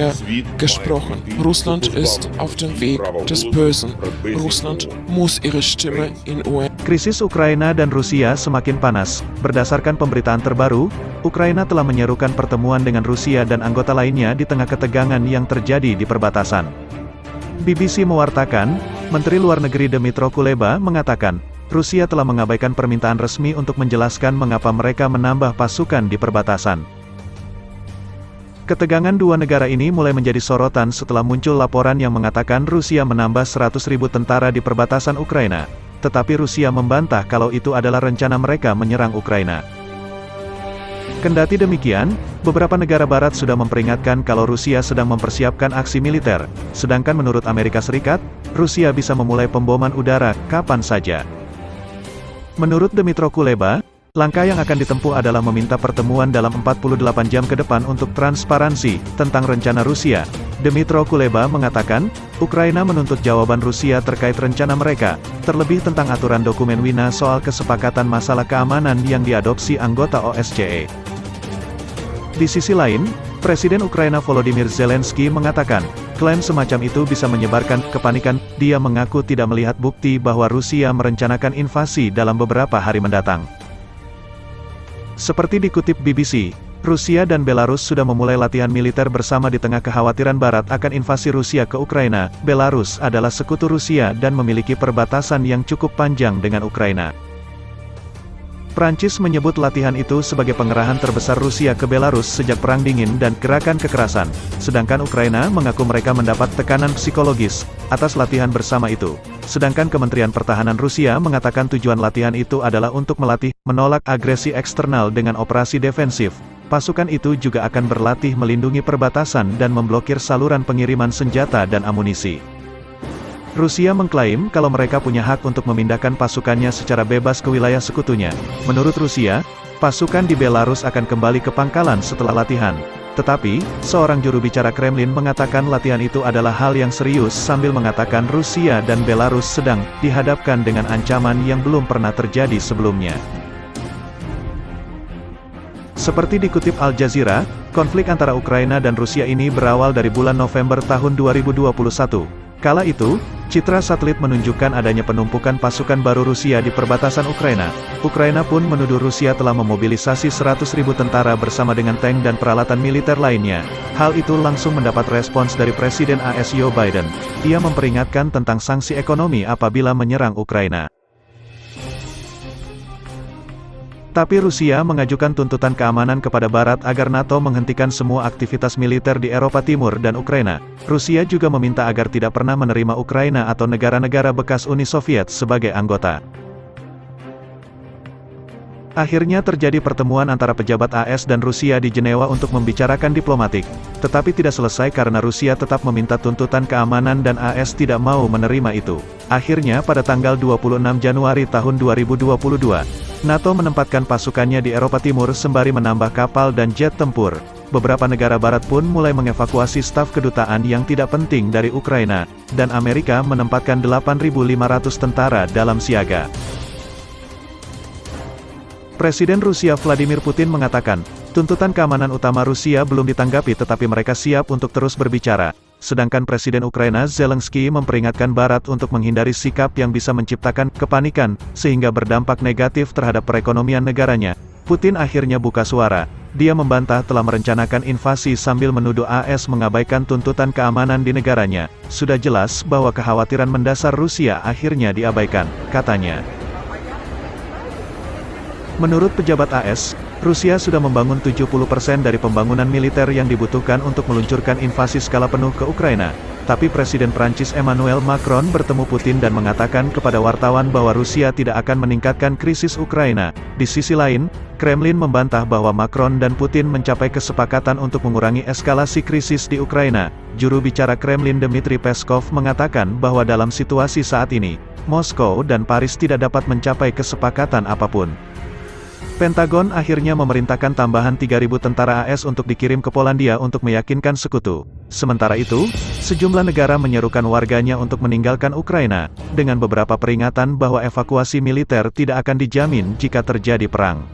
Bundeswehr gesprochen. Russland ist auf dem Weg des Bösen. Russland muss ihre Stimme in UN. Krisis Ukraina dan Rusia semakin panas. Berdasarkan pemberitaan terbaru, Ukraina telah menyerukan pertemuan dengan Rusia dan anggota lainnya di tengah ketegangan yang terjadi di perbatasan. BBC mewartakan, Menteri Luar Negeri Dmytro Kuleba mengatakan, Rusia telah mengabaikan permintaan resmi untuk menjelaskan mengapa mereka menambah pasukan di perbatasan. Ketegangan dua negara ini mulai menjadi sorotan setelah muncul laporan yang mengatakan Rusia menambah 100.000 tentara di perbatasan Ukraina. Tetapi Rusia membantah kalau itu adalah rencana mereka menyerang Ukraina. Kendati demikian, beberapa negara barat sudah memperingatkan kalau Rusia sedang mempersiapkan aksi militer, sedangkan menurut Amerika Serikat, Rusia bisa memulai pemboman udara kapan saja. Menurut Dmytro Kuleba, langkah yang akan ditempuh adalah meminta pertemuan dalam 48 jam ke depan untuk transparansi tentang rencana Rusia. Dmytro Kuleba mengatakan, Ukraina menuntut jawaban Rusia terkait rencana mereka, terlebih tentang aturan dokumen Wina soal kesepakatan masalah keamanan yang diadopsi anggota OSCE. Di sisi lain, Presiden Ukraina Volodymyr Zelensky mengatakan, klaim semacam itu bisa menyebarkan kepanikan. Dia mengaku tidak melihat bukti bahwa Rusia merencanakan invasi dalam beberapa hari mendatang. Seperti dikutip BBC, Rusia dan Belarus sudah memulai latihan militer bersama di tengah kekhawatiran Barat akan invasi Rusia ke Ukraina. Belarus adalah sekutu Rusia dan memiliki perbatasan yang cukup panjang dengan Ukraina. Prancis menyebut latihan itu sebagai pengerahan terbesar Rusia ke Belarus sejak Perang Dingin dan gerakan kekerasan, sedangkan Ukraina mengaku mereka mendapat tekanan psikologis atas latihan bersama itu. Sedangkan Kementerian Pertahanan Rusia mengatakan tujuan latihan itu adalah untuk melatih, menolak agresi eksternal dengan operasi defensif. Pasukan itu juga akan berlatih melindungi perbatasan dan memblokir saluran pengiriman senjata dan amunisi. Rusia mengklaim kalau mereka punya hak untuk memindahkan pasukannya secara bebas ke wilayah sekutunya. Menurut Rusia, pasukan di Belarus akan kembali ke pangkalan setelah latihan. Tetapi, seorang juru bicara Kremlin mengatakan latihan itu adalah hal yang serius sambil mengatakan Rusia dan Belarus sedang dihadapkan dengan ancaman yang belum pernah terjadi sebelumnya. Seperti dikutip Al Jazeera, konflik antara Ukraina dan Rusia ini berawal dari bulan November tahun 2021. Kala itu, citra satelit menunjukkan adanya penumpukan pasukan baru Rusia di perbatasan Ukraina. Ukraina pun menuduh Rusia telah memobilisasi 100.000 tentara bersama dengan tank dan peralatan militer lainnya. Hal itu langsung mendapat respons dari Presiden AS Joe Biden. Ia memperingatkan tentang sanksi ekonomi apabila menyerang Ukraina. Tapi Rusia mengajukan tuntutan keamanan kepada Barat agar NATO menghentikan semua aktivitas militer di Eropa Timur dan Ukraina. Rusia juga meminta agar tidak pernah menerima Ukraina atau negara-negara bekas Uni Soviet sebagai anggota. Akhirnya terjadi pertemuan antara pejabat AS dan Rusia di Jenewa untuk membicarakan diplomatik. Tetapi tidak selesai karena Rusia tetap meminta tuntutan keamanan dan AS tidak mau menerima itu. Akhirnya pada tanggal 26 Januari tahun 2022, NATO menempatkan pasukannya di Eropa Timur sembari menambah kapal dan jet tempur. Beberapa negara barat pun mulai mengevakuasi staf kedutaan yang tidak penting dari Ukraina, dan Amerika menempatkan 8.500 tentara dalam siaga. Presiden Rusia Vladimir Putin mengatakan, tuntutan keamanan utama Rusia belum ditanggapi tetapi mereka siap untuk terus berbicara. Sedangkan Presiden Ukraina Zelensky memperingatkan Barat untuk menghindari sikap yang bisa menciptakan kepanikan, sehingga berdampak negatif terhadap perekonomian negaranya. Putin akhirnya buka suara. Dia membantah telah merencanakan invasi sambil menuduh AS mengabaikan tuntutan keamanan di negaranya. Sudah jelas bahwa kekhawatiran mendasar Rusia akhirnya diabaikan, katanya. Menurut pejabat AS, Rusia sudah membangun 70% dari pembangunan militer yang dibutuhkan untuk meluncurkan invasi skala penuh ke Ukraina. Tapi Presiden Prancis Emmanuel Macron bertemu Putin dan mengatakan kepada wartawan bahwa Rusia tidak akan meningkatkan krisis Ukraina. Di sisi lain, Kremlin membantah bahwa Macron dan Putin mencapai kesepakatan untuk mengurangi eskalasi krisis di Ukraina. Juru bicara Kremlin Dmitry Peskov mengatakan bahwa dalam situasi saat ini, Moskow dan Paris tidak dapat mencapai kesepakatan apapun. Pentagon akhirnya memerintahkan tambahan 3.000 tentara AS untuk dikirim ke Polandia untuk meyakinkan sekutu. Sementara itu, sejumlah negara menyerukan warganya untuk meninggalkan Ukraina, dengan beberapa peringatan bahwa evakuasi militer tidak akan dijamin jika terjadi perang.